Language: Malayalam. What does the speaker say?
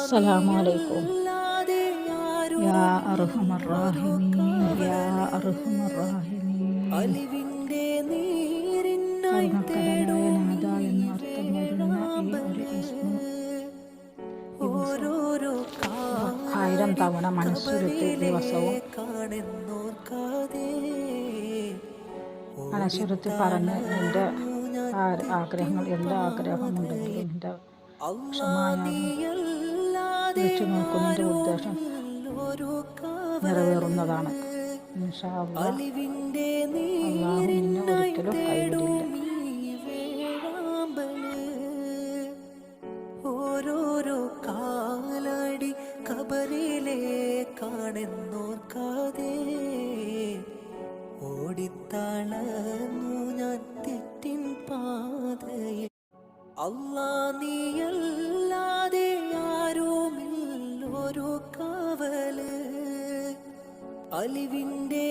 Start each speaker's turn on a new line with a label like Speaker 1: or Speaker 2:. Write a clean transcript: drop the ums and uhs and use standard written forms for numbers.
Speaker 1: അസ്സലാമു അലൈക്കും യാ അർഹമർ റഹീമീൻ യാ അർഹമർ റഹീമീൻ. കരുണക്കടലായ നാഥ എന്ന അർത്ഥം വരുന്ന ഈ ഒരു ഇസ്മു ആയിരം തവണ മനസ്സുരുത്തി ദിവസവും മനസ്സുരുത്തി പറഞ്ഞ് നിന്റെ ആഗ്രഹങ്ങൾ, എല്ലാ ആഗ്രഹമുണ്ടെങ്കിലും നിന്റെ വെച്ചു നോക്കുന്നതിൻ്റെ ഉദ്ദേശം നിറവേറുന്നതാണ്. ഇൻഷാ അല്ലാഹ് അല്ലാഹു നിന്നെ ഒരിക്കലും കൈവിടില്ല.
Speaker 2: ഓരോരോ കാലടി കബറിലേക്കാണെന്നോർക്കാതെ ഓടിത്തളർന്നു ഞാൻ തെറ്റിൻ പാതയിൽ. അല്ലാ നീയല്ലാതെ ആരുമില്ലൊരു കാവല്, അലിവിൻ്റെ